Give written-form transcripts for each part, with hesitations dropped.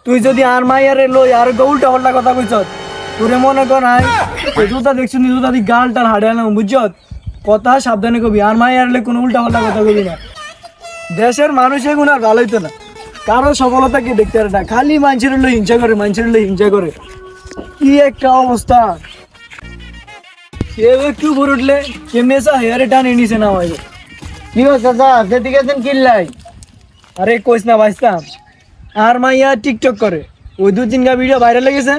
তুই যদি আর মাইয়ারে লই আর উল্টা পাল্টা কথা কইছ তোরে মনে কর নাই জুতা দেখছি নি জুতা দি গালটার হাড়ে না বুঝছত কথা সাবধানে কবি আর মাইয়ারলে কোনো উল্টা পাল্টা কথা কবি না। দেশের মানুষ এখন আর ভালো হইতো না, কারো সফলতা কি দেখতে পারে না, খালি মানুষের লই হিংসা করে, মানুষের লই হিংসা করে। কি একটা অবস্থা, কেউ একটু ভরে উঠলে কেমনি এসা হেয়ারে টানে নিছে না হয়। কি হচ্ছে চাচা সেদিকে কিনলাই? আরে কইস না ভাইস্তাম, আর মাইয়া টিকটক করে, ওই 2-3টা ভিডিও ভাইরাল লেগেছে,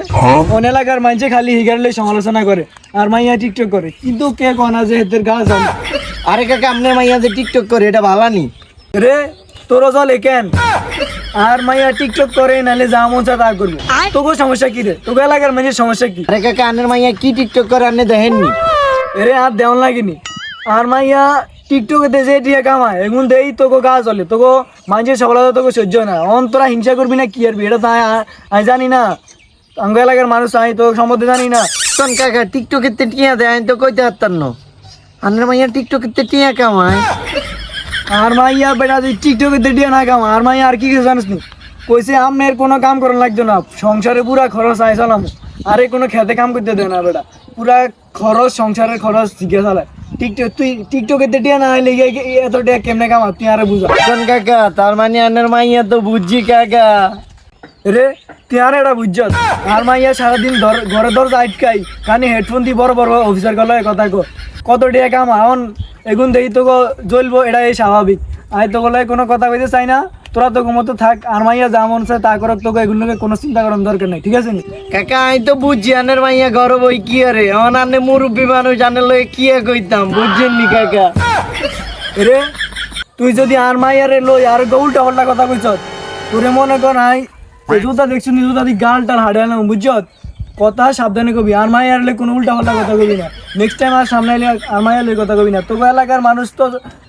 অন এলাকার মানুষে খালি হিগারলে সমালোচনা করে আর মাইয়া টিকটক করে, কিন্তু কে কনা যে হেতের গাছ জানে। আরে কাকা আপনার মাইয়া যে টিকটক করে এটা ভালানি রে তোরা চলে কেন? আর মাইয়া টিকটক করে নালে যা মন চা তা করবো, তোকে সমস্যা কি রে? তোকে এলাকার মানুষের সমস্যা কি? আরে কাকা আপনার মাইয়া কি টিকটক করে আপনি দেখেননি? এরে আর দেওয়ান লাগেনি, আর মাইয়া টিকটকে যে টিয়া কামায় এগুন দেই তোকে গা চলে, তোকে মানুষের সফলতা তোকে সহ্য না, অন্তরা হিংসা করবি না কি আরবি এটা তো আমি জানি না, আঙ্গ এলাকার মানুষ আমি তো সম্বন্ধে জানি না। তখন কাকা টিকটকের তে টিয়া দেয় আমি তো কইতে পারতাম না। আপনার মাইয়া টিকটকের তে টিয়া কামায়? আর মাইয়া বেটা তুই টিকটকে টিয়া না কামা, আর মাইয়া আর কি কিছু জানিস নি? কইছে আমের কোনো কাম করার লাগতো না, সংসারে পুরা খরচ আয় চালাম, আরে কোনো খেতে কাম করতে দেয় না বেটা, পুরা খরচ সংসারের খরচ শিখে চালায়। টিকটক তুই টিকটকে টিয়া না হলে এত টিয়া কেমনে কামা তুই আরে বুঝা। তখন কাকা তার মানে আপনার মাইয়া তো বুঝছি কাকা। রে তুই আর এটা বুঝছ, আর মাইয়া সারাদিন ঘরে আটকাই কানে হেডফোন দিয়ে বড় বড় অফিসার গলায় কথা কত টিয়া কাম এখন এগুন দেখি তোকে জ্বলবো, এটাই স্বাভাবিক। আয় তো গলায় কোনো কথা কইতে চাই না, তোরা তো মতো থাক, আর মাইয়া যা মন চায় তা করক, তোকে এগুলোকে কোনো চিন্তা করার দরকার নেই, ঠিক আছে নি? কাকা আমি তো বুঝছি আপনার মাইয়া ঘর বই কি আরে এখন আপনি মুরব্বী মানুষ আনের লয়ে কি কইতাম বুঝছেন নি কাকা? রে তুই যদি আর মাইয়ারে লই আর উল্টা পাল্টা কথা কইছ তোরে মনে কর নাই জুতা দেখছি নি জুতা দি গালটার হাড়ে না বুঝছত কথা সাবধানে কবি, আর মাইয়ারলে কোনো উল্টা পাল্টা কথা কবি না, নেক্সট টাইম আর সামনে এলে আর মাইয়ারলে কথা কবি না। তোকে এলাকার মানুষ তো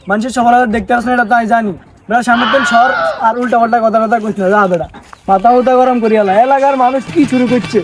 মানুষের সফলতা দেখতে আসে না, এটা তো আমি জানি, বেটা সামনে তো সর আর উল্টা পাল্টা কথা কইছ না, যা বেটা মাথা উঠা গরম করিয়ালা, এলাকার মানুষ কি শুরু করছে।